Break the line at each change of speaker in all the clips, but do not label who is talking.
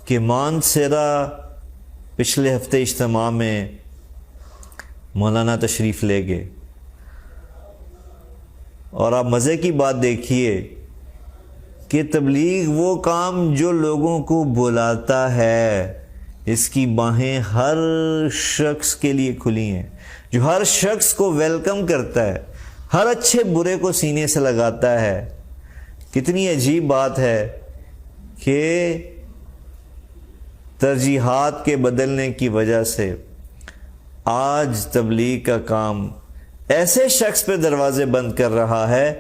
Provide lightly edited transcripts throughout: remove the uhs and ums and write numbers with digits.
کہ مانسیرا پچھلے ہفتے اجتماع میں مولانا تشریف لے گئے، اور آپ مزے کی بات دیکھیے کہ تبلیغ وہ کام جو لوگوں کو بلاتا ہے، اس کی باہیں ہر شخص کے لیے کھلی ہیں، جو ہر شخص کو ویلکم کرتا ہے، ہر اچھے برے کو سینے سے لگاتا ہے۔ کتنی عجیب بات ہے کہ ترجیحات کے بدلنے کی وجہ سے آج تبلیغ کا کام ایسے شخص پہ دروازے بند کر رہا ہے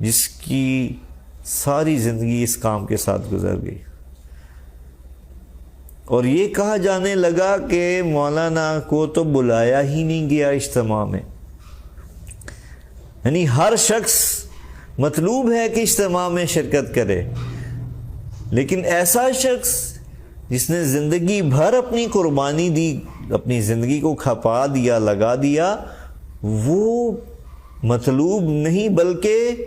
جس کی ساری زندگی اس کام کے ساتھ گزر گئی، اور یہ کہا جانے لگا کہ مولانا کو تو بلایا ہی نہیں گیا اجتماع میں۔ یعنی ہر شخص مطلوب ہے کہ اجتماع میں شرکت کرے، لیکن ایسا شخص جس نے زندگی بھر اپنی قربانی دی، اپنی زندگی کو کھپا دیا، لگا دیا، وہ مطلوب نہیں بلکہ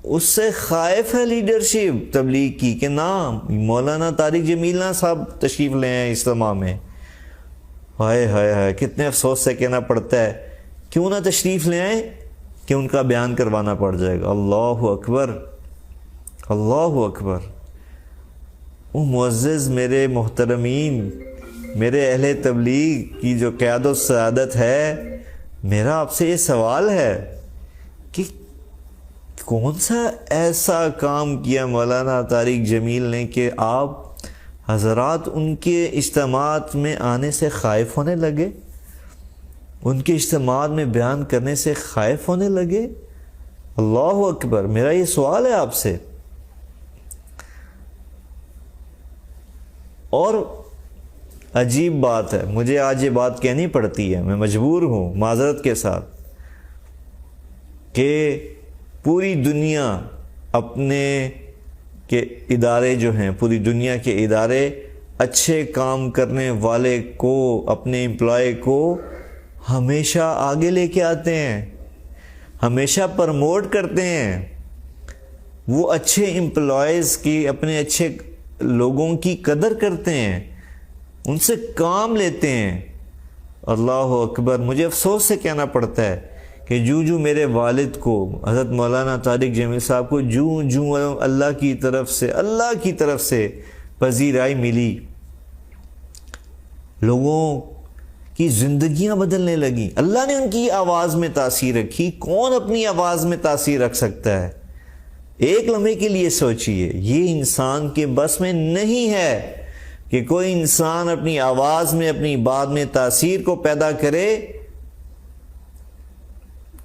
اس سے خائف ہے لیڈرشپ تبلیغ کی کہ نہ مولانا طارق جمیل صاحب تشریف لے آئیں اجتماع میں۔ ہائے ہائے ہائے، کتنے افسوس سے کہنا پڑتا ہے کیوں نہ تشریف لے آئیں کہ ان کا بیان کروانا پڑ جائے گا۔ اللہ اکبر، اللہ اکبر۔ وہ معزز میرے محترمین، میرے اہل تبلیغ کی جو قیادت و سعادت ہے، میرا آپ سے یہ سوال ہے کہ کون سا ایسا کام کیا مولانا طارق جمیل نے کہ آپ حضرات ان کے اجتماعات میں آنے سے خائف ہونے لگے، ان کے اجتماعات میں بیان کرنے سے خائف ہونے لگے؟ اللہ اکبر، میرا یہ سوال ہے آپ سے۔ اور عجیب بات ہے، مجھے آج یہ بات کہنی پڑتی ہے، میں مجبور ہوں معذرت کے ساتھ، کہ پوری دنیا اپنے کے ادارے جو ہیں، پوری دنیا کے ادارے اچھے کام کرنے والے کو، اپنے امپلائی کو ہمیشہ آگے لے کے آتے ہیں، ہمیشہ پرموٹ کرتے ہیں۔ وہ اچھے امپلائیز کی، اپنے اچھے لوگوں کی قدر کرتے ہیں، ان سے کام لیتے ہیں۔ اللہ اکبر، مجھے افسوس سے کہنا پڑتا ہے کہ جو میرے والد کو، حضرت مولانا طارق جمیل صاحب کو جو اللہ کی طرف سے پذیرائی ملی، لوگوں کی زندگیاں بدلنے لگیں، اللہ نے ان کی آواز میں تاثیر رکھی۔ کون اپنی آواز میں تاثیر رکھ سکتا ہے؟ ایک لمحے کے لیے سوچئے، یہ انسان کے بس میں نہیں ہے کہ کوئی انسان اپنی آواز میں، اپنی بات میں تاثیر کو پیدا کرے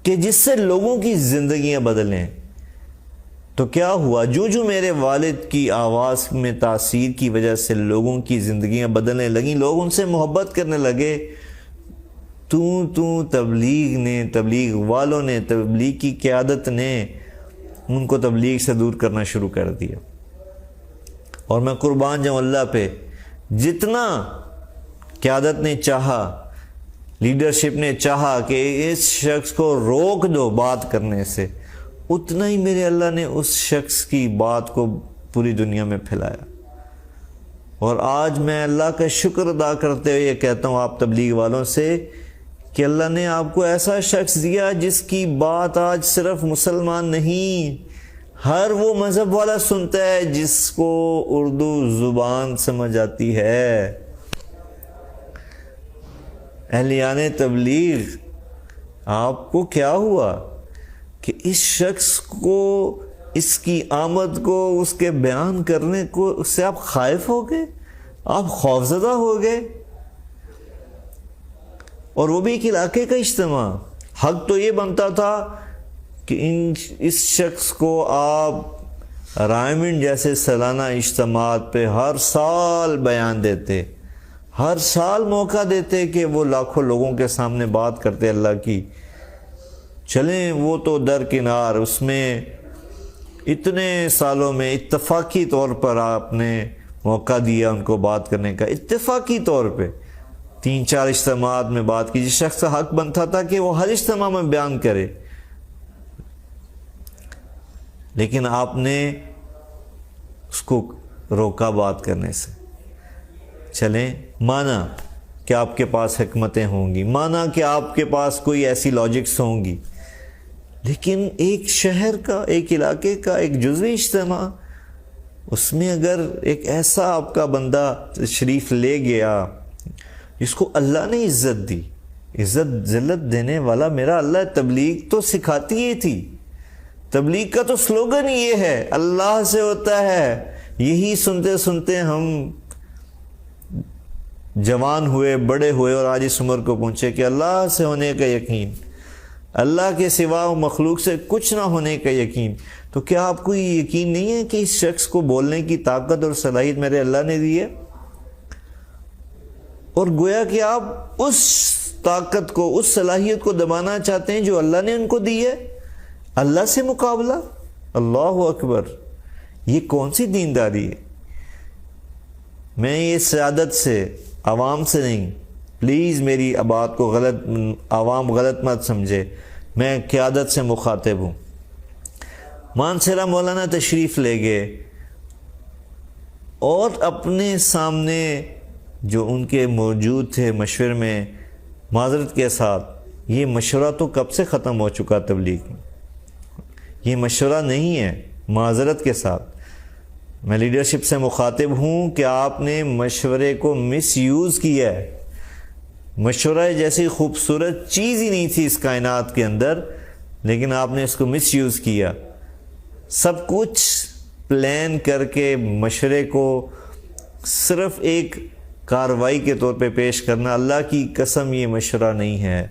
کہ جس سے لوگوں کی زندگیاں بدلیں۔ تو کیا ہوا؟ جو میرے والد کی آواز میں تاثیر کی وجہ سے لوگوں کی زندگیاں بدلنے لگیں، لوگ ان سے محبت کرنے لگے، تبلیغ والوں نے، تبلیغ کی قیادت نے ان کو تبلیغ سے دور کرنا شروع کر دیا۔ اور میں قربان جاؤں اللہ پہ، جتنا قیادت نے چاہا، لیڈرشپ نے چاہا کہ اس شخص کو روک دو بات کرنے سے، اتنا ہی میرے اللہ نے اس شخص کی بات کو پوری دنیا میں پھیلایا۔ اور آج میں اللہ کا شکر ادا کرتے ہوئے یہ کہتا ہوں آپ تبلیغ والوں سے کہ اللہ نے آپ کو ایسا شخص دیا جس کی بات آج صرف مسلمان نہیں، ہر وہ مذہب والا سنتا ہے جس کو اردو زبان سمجھ آتی ہے۔ اہلیان تبلیغ، آپ کو کیا ہوا کہ اس شخص کو، اس کی آمد کو، اس کے بیان کرنے کو، اس سے آپ خائف ہو گئے، آپ خوفزدہ ہو گئے؟ اور وہ بھی ایک علاقے کا اجتماع۔ حق تو یہ بنتا تھا کہ اس شخص کو آپ رائمنڈ جیسے سالانہ اجتماعات پہ ہر سال بیان دیتے، ہر سال موقع دیتے کہ وہ لاکھوں لوگوں کے سامنے بات کرتے اللہ کی۔ چلیں وہ تو درکنار، اس میں اتنے سالوں میں اتفاقی طور پر آپ نے موقع دیا ان کو بات کرنے کا، اتفاقی طور پہ 3-4 اجتماعات میں بات کی، جس شخص کا حق بنتا تھا کہ وہ ہر اجتماع میں بیان کرے، لیکن آپ نے اس کو روکا بات کرنے سے. چلیں، مانا کہ آپ کے پاس حکمتیں ہوں گی، مانا کہ آپ کے پاس کوئی ایسی لاجکس ہوں گی، لیکن ایک شہر کا، ایک علاقے کا ایک جزوی اجتماع، اس میں اگر ایک ایسا آپ کا بندہ تشریف لے گیا جس کو اللہ نے عزت دی، عزت ذلت دینے والا میرا اللہ. تبلیغ تو سکھاتی ہی تھی، تبلیغ کا تو سلوگن یہ ہے، اللہ سے ہوتا ہے. یہی سنتے سنتے ہم جوان ہوئے، بڑے ہوئے، اور آج اس عمر کو پہنچے کہ اللہ سے ہونے کا یقین، اللہ کے سوا مخلوق سے کچھ نہ ہونے کا یقین. تو کیا آپ کو یہ یقین نہیں ہے کہ اس شخص کو بولنے کی طاقت اور صلاحیت میرے اللہ نے دی ہے؟ اور گویا کہ آپ اس طاقت کو، اس صلاحیت کو دبانا چاہتے ہیں جو اللہ نے ان کو دی ہے. اللہ سے مقابلہ، اللہ اکبر! یہ کون سی دینداری ہے؟ میں یہ سیادت سے، عوام سے نہیں، پلیز میری بات کو عوام غلط مت سمجھے، میں قیادت سے مخاطب ہوں. مانسہرہ مولانا تشریف لے گئے اور اپنے سامنے جو ان کے موجود تھے مشورے میں، معذرت کے ساتھ، یہ مشورہ تو کب سے ختم ہو چکا تبلیغ میں، یہ مشورہ نہیں ہے. معذرت کے ساتھ میں لیڈرشپ سے مخاطب ہوں کہ آپ نے مشورے کو مس یوز کیا ہے. مشورہ جیسی خوبصورت چیز ہی نہیں تھی اس کائنات کے اندر، لیکن آپ نے اس کو مس یوز کیا. سب کچھ پلان کر کے مشورے کو صرف ایک کارروائی کے طور پہ پیش کرنا، اللہ کی قسم یہ مشورہ نہیں ہے،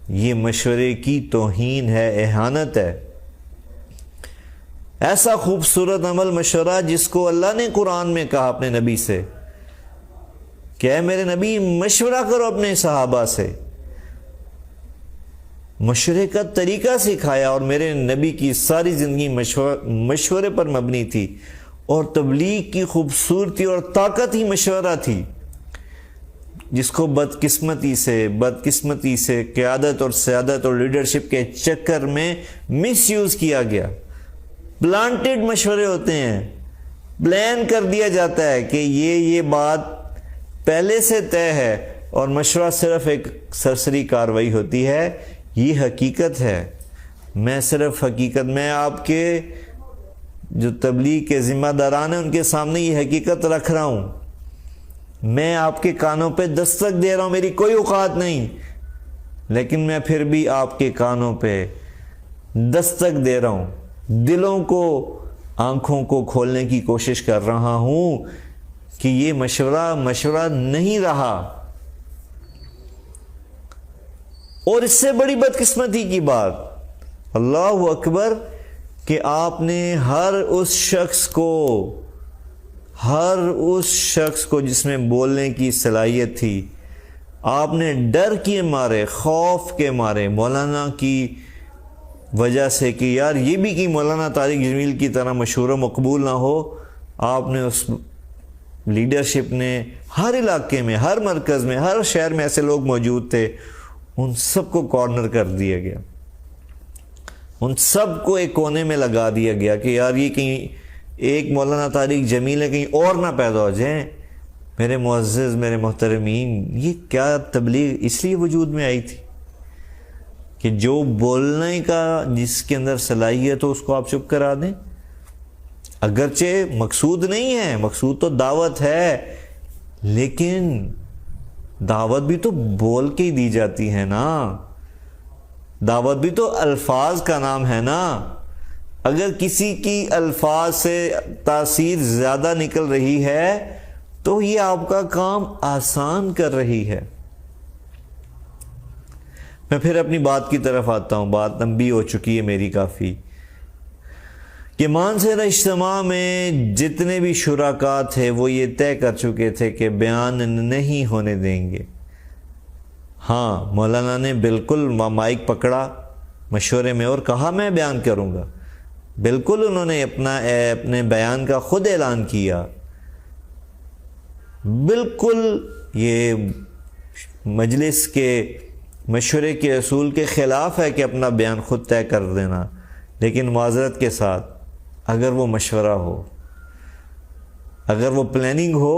یہ مشورے کی توہین ہے، اہانت ہے. ایسا خوبصورت عمل مشورہ جس کو اللہ نے قرآن میں کہا اپنے نبی سے کہ اے میرے نبی مشورہ کرو اپنے صحابہ سے، مشورے کا طریقہ سکھایا. اور میرے نبی کی ساری زندگی مشورے پر مبنی تھی، اور تبلیغ کی خوبصورتی اور طاقت ہی مشورہ تھی، جس کو بدقسمتی سے قیادت اور سیادت اور لیڈرشپ کے چکر میں مس یوز کیا گیا. پلانٹڈ مشورے ہوتے ہیں، پلان کر دیا جاتا ہے کہ یہ بات پہلے سے طے ہے، اور مشورہ صرف ایک سرسری کارروائی ہوتی ہے. یہ حقیقت ہے. میں آپ کے جو تبلیغ کے ذمہ داران ہیں ان کے سامنے یہ حقیقت رکھ رہا ہوں. میں آپ کے کانوں پہ دستک دے رہا ہوں، میری کوئی اوقات نہیں، لیکن میں پھر بھی آپ کے کانوں پہ دستک دے رہا ہوں، دلوں کو، آنکھوں کو کھولنے کی کوشش کر رہا ہوں کہ یہ مشورہ نہیں رہا. اور اس سے بڑی بدقسمتی کی بات، اللہ اکبر، کہ آپ نے ہر اس شخص کو جس میں بولنے کی صلاحیت تھی، آپ نے ڈر کے مارے، خوف کے مارے، مولانا کی وجہ سے کہ یار یہ بھی کہ مولانا طارق جمیل کی طرح مشہور و مقبول نہ ہو، آپ نے اس لیڈرشپ نے ہر علاقے میں، ہر مرکز میں، ہر شہر میں ایسے لوگ موجود تھے، ان سب کو کارنر کر دیا گیا، ان سب کو ایک کونے میں لگا دیا گیا کہ یار یہ کہیں ایک مولانا طارق جمیل ہے کہیں اور نہ پیدا ہو جائیں. میرے معزز، میرے محترمین، یہ کیا تبلیغ اس لیے وجود میں آئی تھی کہ جو بولنے کا جس کے اندر صلاحیت ہو اس کو آپ چپ کرا دیں؟ اگرچہ مقصود نہیں ہے، مقصود تو دعوت ہے، لیکن دعوت بھی تو بول کے ہی دی جاتی ہے نا، دعوت بھی تو الفاظ کا نام ہے نا. اگر کسی کی الفاظ سے تاثیر زیادہ نکل رہی ہے تو یہ آپ کا کام آسان کر رہی ہے. میں پھر اپنی بات کی طرف آتا ہوں، بات لمبی ہو چکی ہے میری کافی، کہ مانسہرہ اجتماع میں جتنے بھی شرکاء تھے وہ یہ طے کر چکے تھے کہ بیان نہیں ہونے دیں گے. ہاں، مولانا نے بالکل مائک پکڑا مشورے میں اور کہا میں بیان کروں گا. بالکل انہوں نے اپنے بیان کا خود اعلان کیا. بالکل یہ مجلس کے مشورے کے اصول کے خلاف ہے کہ اپنا بیان خود طے کر دینا، لیکن معذرت کے ساتھ اگر وہ مشورہ ہو اگر وہ پلاننگ ہو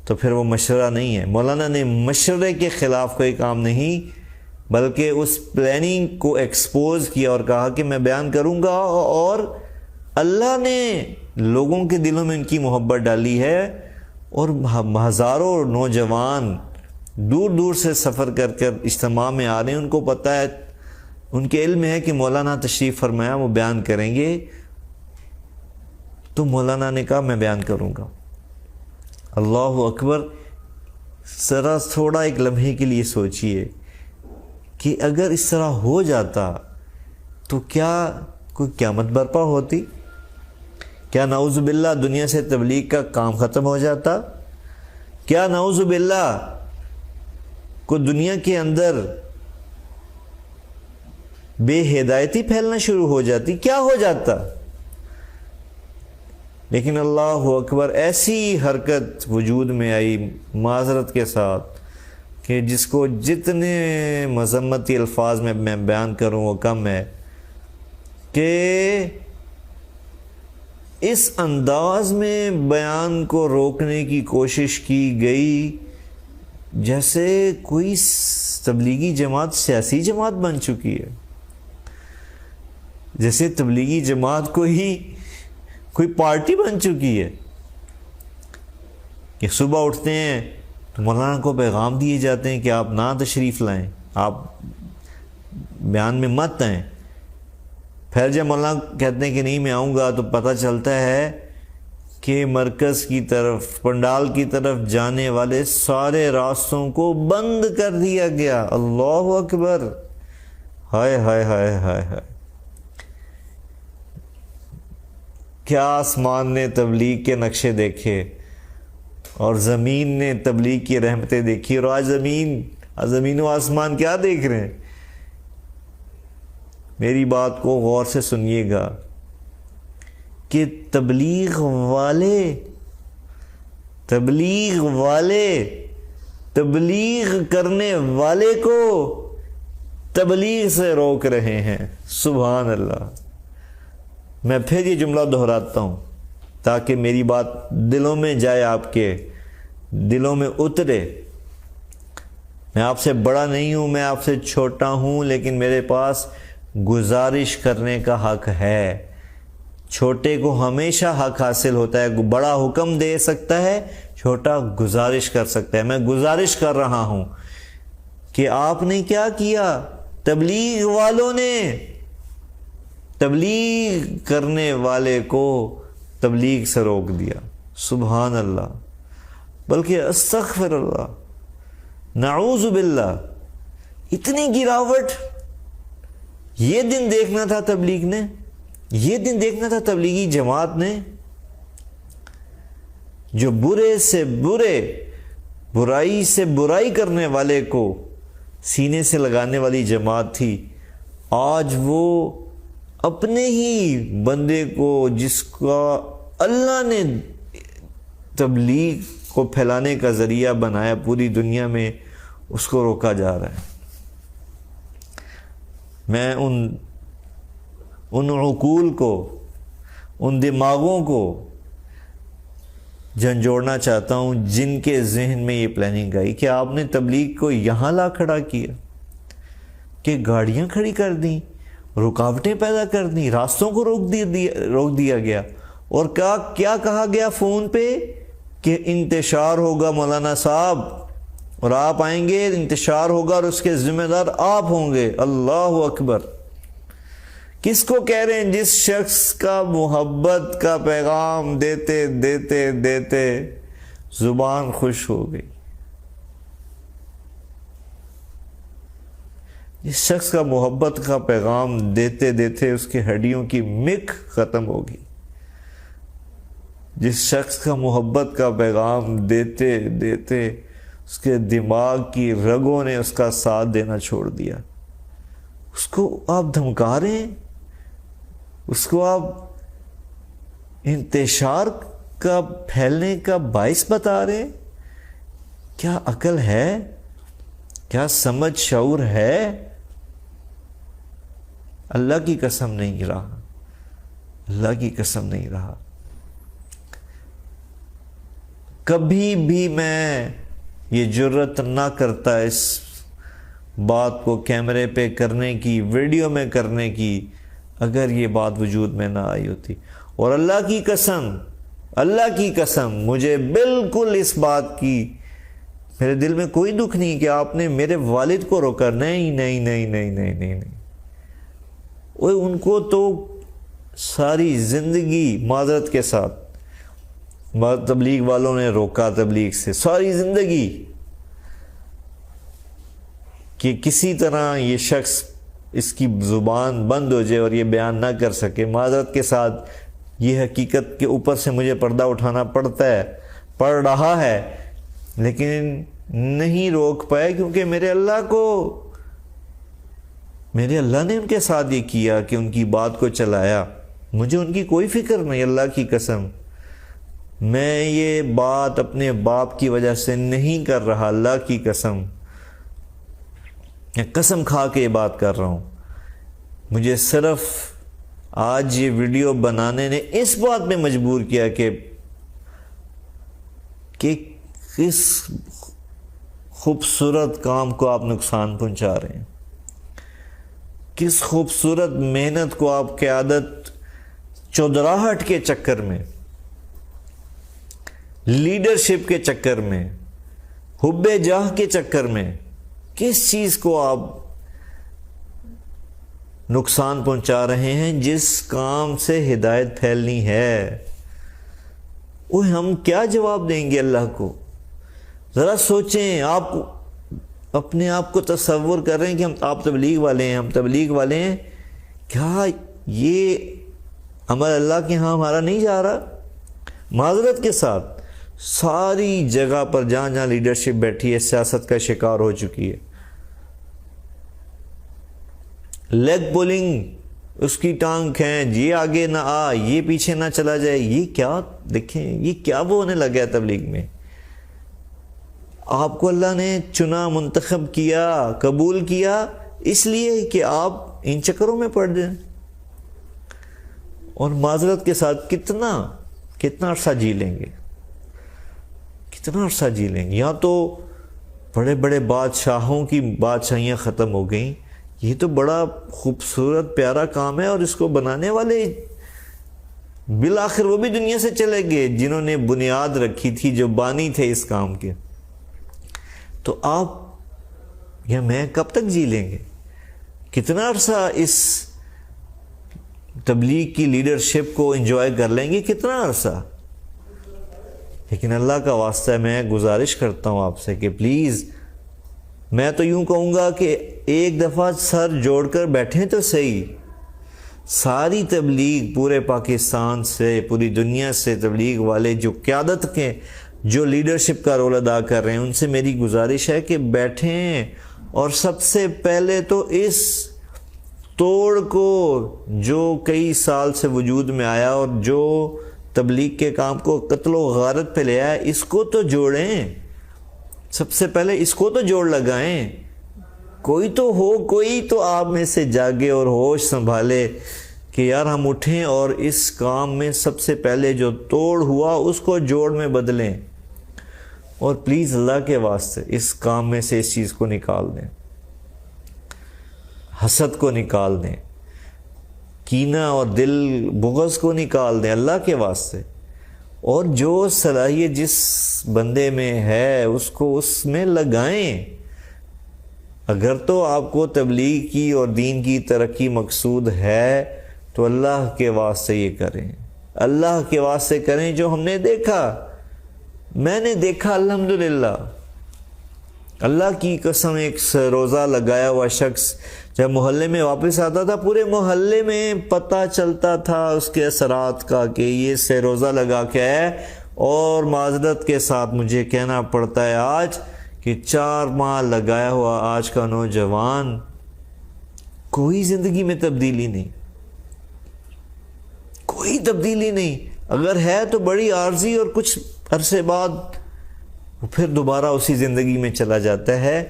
تو پھر وہ مشورہ نہیں ہے. مولانا نے مشورے کے خلاف کوئی کام نہیں بلکہ اس پلاننگ کو ایکسپوز کیا اور کہا کہ میں بیان کروں گا, اور اللہ نے لوگوں کے دلوں میں ان کی محبت ڈالی ہے, اور ہزاروں نوجوان دور دور سے سفر کر کر اجتماع میں آ رہے ہیں. ان کو پتہ ہے, ان کے علم ہے کہ مولانا تشریف فرمایا وہ بیان کریں گے, تو مولانا نے کہا میں بیان کروں گا. اللہ اکبر. ذرا تھوڑا ایک لمحے کے لیے سوچئے کہ اگر اس طرح ہو جاتا تو کیا کوئی قیامت برپا ہوتی؟ کیا نعوذ باللہ دنیا سے تبلیغ کا کام ختم ہو جاتا؟ کیا نعوذ باللہ کو دنیا کے اندر بے ہدایتی پھیلنا شروع ہو جاتی؟ کیا ہو جاتا؟ لیکن اللہ اکبر, ایسی حرکت وجود میں آئی معذرت کے ساتھ کہ جس کو جتنے مذمتی الفاظ میں بیان کروں وہ کم ہے, کہ اس انداز میں بیان کو روکنے کی کوشش کی گئی جیسے کوئی تبلیغی جماعت سیاسی جماعت بن چکی ہے, جیسے تبلیغی جماعت کو ہی کوئی پارٹی بن چکی ہے کہ صبح اٹھتے ہیں تو مولانا کو پیغام دیے جاتے ہیں کہ آپ نہ تشریف لائیں, آپ بیان میں مت آئیں. پھر جب مولانا کہتے ہیں کہ نہیں میں آؤں گا تو پتہ چلتا ہے کہ مرکز کی طرف, پنڈال کی طرف جانے والے سارے راستوں کو بند کر دیا گیا. اللہ اکبر. ہائے ہائے ہائے ہائے ہائے. کیا آسمان نے تبلیغ کے نقشے دیکھے اور زمین نے تبلیغ کی رحمتیں دیکھی, اور آج زمین و آسمان کیا دیکھ رہے ہیں؟ میری بات کو غور سے سنیے گا کہ تبلیغ کرنے والے کو تبلیغ سے روک رہے ہیں. سبحان اللہ. میں پھر یہ جملہ دہراتا ہوں تاکہ میری بات دلوں میں جائے, آپ کے دلوں میں اترے. میں آپ سے بڑا نہیں ہوں, میں آپ سے چھوٹا ہوں, لیکن میرے پاس گزارش کرنے کا حق ہے. چھوٹے کو ہمیشہ حق حاصل ہوتا ہے. بڑا حکم دے سکتا ہے, چھوٹا گزارش کر سکتا ہے. میں گزارش کر رہا ہوں کہ آپ نے کیا کیا؟ تبلیغ والوں نے تبلیغ کرنے والے کو تبلیغ سے روک دیا. سبحان اللہ. بلکہ استغفر اللہ, نعوذ باللہ. اتنی گراوٹ. یہ دن دیکھنا تھا تبلیغ نے, یہ دن دیکھنا تھا تبلیغی جماعت نے, جو برے سے برے, برائی سے برائی کرنے والے کو سینے سے لگانے والی جماعت تھی. آج وہ اپنے ہی بندے کو, جس کا اللہ نے تبلیغ کو پھیلانے کا ذریعہ بنایا پوری دنیا میں, اس کو روکا جا رہا ہے. میں ان عقول کو, ان دماغوں کو جھنجھوڑنا چاہتا ہوں جن کے ذہن میں یہ پلاننگ آئی کہ آپ نے تبلیغ کو یہاں لا کھڑا کیا, کہ گاڑیاں کھڑی کر دیں, رکاوٹیں پیدا کر دیں, راستوں کو روک دیا گیا. اور کیا کہا گیا فون پہ کہ انتشار ہوگا مولانا صاحب, اور آپ آئیں گے, انتشار ہوگا اور اس کے ذمہ دار آپ ہوں گے. اللہ اکبر. کس کو کہہ رہے ہیں؟ جس شخص کا محبت کا پیغام دیتے دیتے دیتے زبان خوش ہو گئی, جس شخص کا محبت کا پیغام دیتے دیتے اس کی ہڈیوں کی مک ختم ہوگی, جس شخص کا محبت کا پیغام دیتے دیتے اس کے دماغ کی رگوں نے اس کا ساتھ دینا چھوڑ دیا, اس کو آپ دھمکا رہے ہیں, اس کو آپ انتشار کا پھیلنے کا باعث بتا رہے ہیں. کیا عقل ہے؟ کیا سمجھ شعور ہے؟ اللہ کی قسم نہیں رہا, اللہ کی قسم نہیں رہا. کبھی بھی میں یہ جرت نہ کرتا اس بات کو کیمرے پہ کرنے کی، ویڈیو میں کرنے کی، اگر یہ بات وجود میں نہ آئی ہوتی۔ اور اللہ کی قسم مجھے بالکل اس بات کی میرے دل میں کوئی دکھ نہیں کہ آپ نے میرے والد کو روکا، نہیں۔ ان کو تو ساری زندگی معذرت کے ساتھ تبلیغ والوں نے روکا، تبلیغ سے ساری زندگی، کہ کسی طرح یہ شخص اس کی زبان بند ہو جائے اور یہ بیان نہ کر سکے۔ معذرت کے ساتھ یہ حقیقت کے اوپر سے مجھے پردہ اٹھانا پڑ رہا ہے، لیکن نہیں روک پائے، کیونکہ میرے اللہ نے ان کے ساتھ یہ کیا کہ ان کی بات کو چلایا۔ مجھے ان کی کوئی فکر نہیں، اللہ کی قسم میں یہ بات اپنے باپ کی وجہ سے نہیں کر رہا، اللہ کی قسم میں قسم کھا کے یہ بات کر رہا ہوں۔ مجھے صرف آج یہ ویڈیو بنانے نے اس بات میں مجبور کیا کہ کس خوبصورت کام کو آپ نقصان پہنچا رہے ہیں، کس خوبصورت محنت کو آپ قیادت چودراہٹ کے چکر میں، لیڈرشپ کے چکر میں، حب جاہ کے چکر میں، کس چیز کو آپ نقصان پہنچا رہے ہیں جس کام سے ہدایت پھیلنی ہے۔ ہم کیا جواب دیں گے اللہ کو؟ ذرا سوچیں، آپ اپنے آپ کو تصور کر رہے ہیں کہ آپ تبلیغ والے ہیں، کیا یہ عمل اللہ کے ہاں ہمارا نہیں جا رہا؟ معذرت کے ساتھ ساری جگہ پر جہاں لیڈرشپ بیٹھی ہے سیاست کا شکار ہو چکی ہے۔ لیگ پولنگ، اس کی ٹانگ کھینچ، یہ آگے نہ آ، یہ پیچھے نہ چلا جائے، یہ کیا دیکھیں، یہ کیا وہ ہونے لگا ہے تبلیغ میں؟ آپ کو اللہ نے چنا، منتخب کیا، قبول کیا اس لیے کہ آپ ان چکروں میں پڑ جائیں۔ اور معذرت کے ساتھ کتنا عرصہ جی لیں گے، یہاں تو بڑے بڑے بادشاہوں کی بادشاہیاں ختم ہو گئیں، یہ تو بڑا خوبصورت پیارا کام ہے، اور اس کو بنانے والے بالآخر وہ بھی دنیا سے چلے گئے جنہوں نے بنیاد رکھی تھی، جو بانی تھے اس کام کے۔ تو آپ یا میں کب تک جی لیں گے؟ کتنا عرصہ اس تبلیغ کی لیڈرشپ کو انجوائے کر لیں گے؟ کتنا عرصہ؟ لیکن اللہ کا واسطہ ہے، میں گزارش کرتا ہوں آپ سے کہ پلیز، میں تو یوں کہوں گا کہ ایک دفعہ سر جوڑ کر بیٹھیں تو صحیح۔ ساری تبلیغ پورے پاکستان سے، پوری دنیا سے تبلیغ والے جو قیادت کے، جو لیڈرشپ کا رول ادا کر رہے ہیں، ان سے میری گزارش ہے کہ بیٹھیں اور سب سے پہلے تو اس توڑ کو جو کئی سال سے وجود میں آیا اور جو تبلیغ کے کام کو قتل و غارت پہ لے آیا، اس کو تو جوڑیں، سب سے پہلے اس کو تو جوڑ لگائیں۔ کوئی تو آپ میں سے جاگے اور ہوش سنبھالے کہ یار ہم اٹھیں اور اس کام میں سب سے پہلے جو توڑ ہوا اس کو جوڑ میں بدلیں، اور پلیز اللہ کے واسطے اس کام میں سے اس چیز کو نکال دیں، حسد کو نکال دیں، کینہ اور دل بغض کو نکال دیں اللہ کے واسطے، اور جو صلاحیت جس بندے میں ہے اس کو اس میں لگائیں۔ اگر تو آپ کو تبلیغ کی اور دین کی ترقی مقصود ہے تو اللہ کے واسطے یہ کریں، اللہ کے واسطے کریں۔ جو ہم نے دیکھا، میں نے دیکھا الحمدللہ، اللہ کی قسم، ایک روزہ لگایا ہوا شخص جب محلے میں واپس آتا تھا، پورے محلے میں پتہ چلتا تھا اس کے اثرات کا کہ یہ سے روزہ لگا کے ہے، اور معذرت کے ساتھ مجھے کہنا پڑتا ہے آج کہ 4 ماہ لگایا ہوا آج کا نوجوان، کوئی زندگی میں تبدیلی نہیں، کوئی تبدیلی نہیں، اگر ہے تو بڑی عارضی، اور کچھ عرصے بعد پھر دوبارہ اسی زندگی میں چلا جاتا ہے۔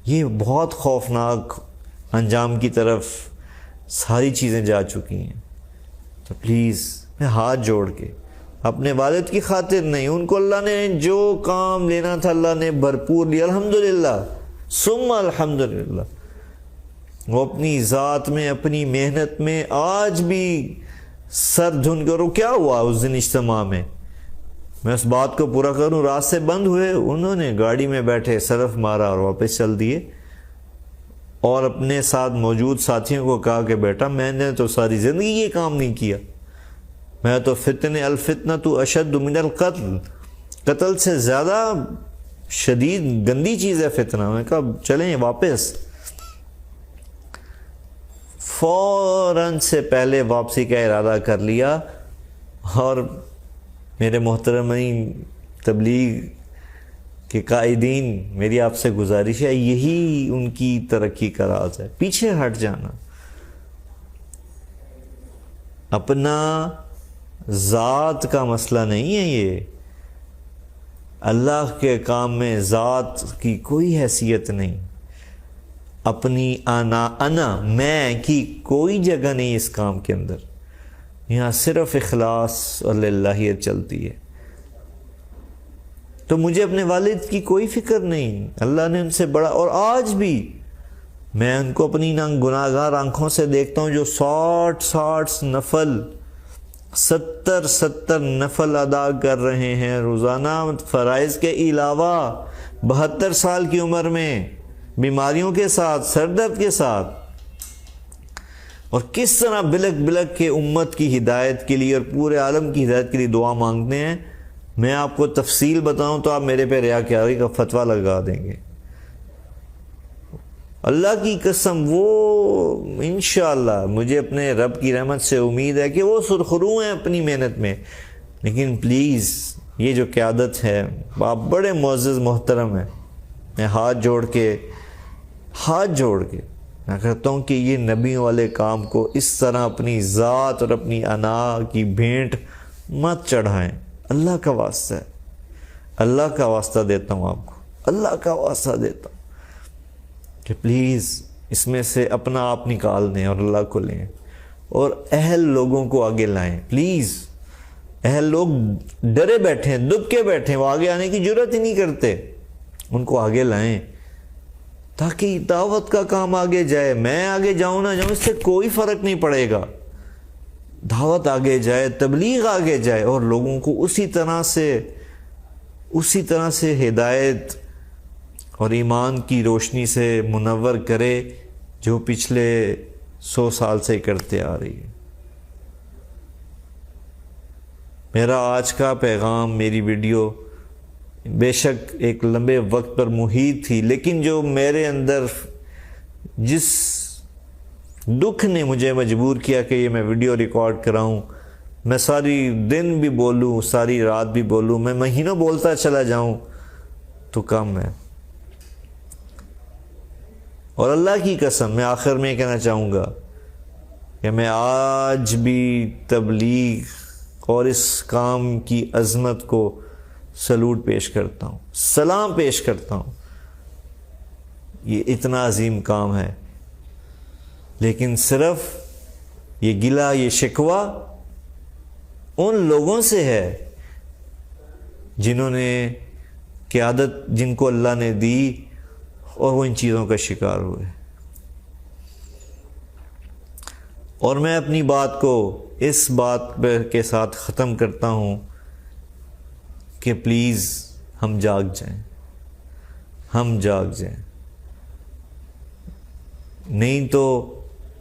یہ بہت خوفناک انجام کی طرف ساری چیزیں جا چکی ہیں۔ تو پلیز میں ہاتھ جوڑ کے اپنے والد کی خاطر نہیں، ان کو اللہ نے جو کام لینا تھا اللہ نے بھرپور لیا، الحمدللہ ثم الحمدللہ۔ وہ اپنی ذات میں، اپنی محنت میں آج بھی سر دھن کرو۔ کیا ہوا اس دن اجتماع میں؟ میں اس بات کو پورا کروں، راستے بند ہوئے، انہوں نے گاڑی میں بیٹھے سرف مارا اور واپس چل دیے، اور اپنے ساتھ موجود ساتھیوں کو کہا کہ بیٹا میں نے تو ساری زندگی یہ کام نہیں کیا، میں تو الفتنۃ اشد من القتل، قتل سے زیادہ شدید گندی چیز ہے فتنہ۔ میں کہا چلیں واپس، فوراً سے پہلے واپسی کا ارادہ کر لیا۔ اور میرے محترمین تبلیغ کے قائدین، میری آپ سے گزارش ہے، یہی ان کی ترقی کا راز ہے، پیچھے ہٹ جانا، اپنا ذات کا مسئلہ نہیں ہے یہ، اللہ کے کام میں ذات کی کوئی حیثیت نہیں، اپنی انا میں کی کوئی جگہ نہیں اس کام کے اندر، یہاں صرف اخلاص اور للہیت چلتی ہے۔ تو مجھے اپنے والد کی کوئی فکر نہیں، اللہ نے ان سے بڑا، اور آج بھی میں ان کو اپنی گناہگار آنکھوں سے دیکھتا ہوں جو 60 نفل 70 نفل ادا کر رہے ہیں روزانہ، فرائض کے علاوہ 72 سال کی عمر میں، بیماریوں کے ساتھ، سر درد کے ساتھ، اور کس طرح بلک بلک کے امت کی ہدایت کے لیے اور پورے عالم کی ہدایت کے لیے دعا مانگتے ہیں۔ میں آپ کو تفصیل بتاؤں تو آپ میرے پہ ریاکاری کا فتویٰ لگا دیں گے۔ اللہ کی قسم، وہ انشاءاللہ مجھے اپنے رب کی رحمت سے امید ہے کہ وہ سرخرو ہیں اپنی محنت میں، لیکن پلیز یہ جو قیادت ہے، آپ بڑے معزز محترم ہیں، میں ہاتھ جوڑ کے میں کہتا ہوں کہ یہ نبیوں والے کام کو اس طرح اپنی ذات اور اپنی انا کی بھینٹ مت چڑھائیں۔ اللہ کا واسطہ ہے، اللہ کا واسطہ دیتا ہوں آپ کو، اللہ کا واسطہ دیتا ہوں کہ پلیز اس میں سے اپنا آپ نکال دیں اور اللہ کو لیں، اور اہل لوگوں کو آگے لائیں۔ پلیز، اہل لوگ ڈرے بیٹھے ہیں، دب کے بیٹھے ہیں، وہ آگے آنے کی جرات ہی نہیں کرتے، ان کو آگے لائیں تاکہ دعوت کا کام آگے جائے۔ میں آگے جاؤں نہ جاؤں اس سے کوئی فرق نہیں پڑے گا، دعوت آگے جائے، تبلیغ آگے جائے، اور لوگوں کو اسی طرح سے ہدایت اور ایمان کی روشنی سے منور کرے جو پچھلے 100 سال سے کرتے آ رہی ہے۔ میرا آج کا پیغام، میری ویڈیو بے شک ایک لمبے وقت پر محیط تھی، لیکن جو میرے اندر جس دکھ نے مجھے مجبور کیا کہ یہ میں ویڈیو ریکارڈ کراؤں، میں ساری دن بھی بولوں، ساری رات بھی بولوں، میں مہینوں بولتا چلا جاؤں تو کم ہے۔ اور اللہ کی قسم میں آخر میں کہنا چاہوں گا کہ میں آج بھی تبلیغ اور اس کام کی عظمت کو سلوٹ پیش کرتا ہوں، سلام پیش کرتا ہوں، یہ اتنا عظیم کام ہے، لیکن صرف یہ گلہ، یہ شکوہ ان لوگوں سے ہے جنہوں نے قیادت، جن کو اللہ نے دی اور وہ ان چیزوں کا شکار ہوئے۔ اور میں اپنی بات کو اس بات کے ساتھ ختم کرتا ہوں کہ پلیز ہم جاگ جائیں، نہیں تو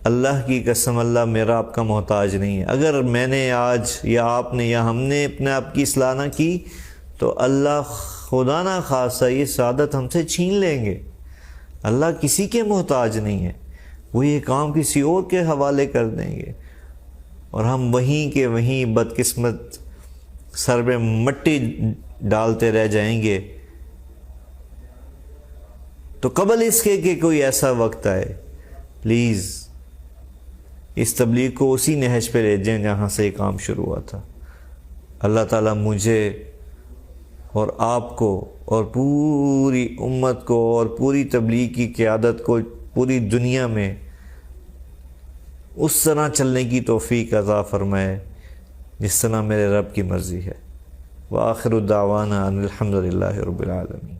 اللہ کی قسم اللہ میرا آپ کا محتاج نہیں ہے۔ اگر میں نے آج یا آپ نے یا ہم نے اپنے آپ کی اصلاح نہ کی تو اللہ خدا نہ خواستہ یہ سعادت ہم سے چھین لیں گے۔ اللہ کسی کے محتاج نہیں ہے، وہ یہ کام کسی اور کے حوالے کر دیں گے، اور ہم وہیں کے وہیں بدقسمت سر میں مٹی ڈالتے رہ جائیں گے۔ تو قبل اس کے کہ کوئی ایسا وقت آئے، پلیز اس تبلیغ کو اسی نہج پہ لے جائیں جہاں سے یہ کام شروع ہوا تھا۔ اللہ تعالیٰ مجھے اور آپ کو اور پوری امت کو اور پوری تبلیغ کی قیادت کو پوری دنیا میں اس طرح چلنے کی توفیق عطا فرمائے جس طرح میرے رب کی مرضی ہے۔ وآخر دعوانا ان الحمد للہ رب العالمین۔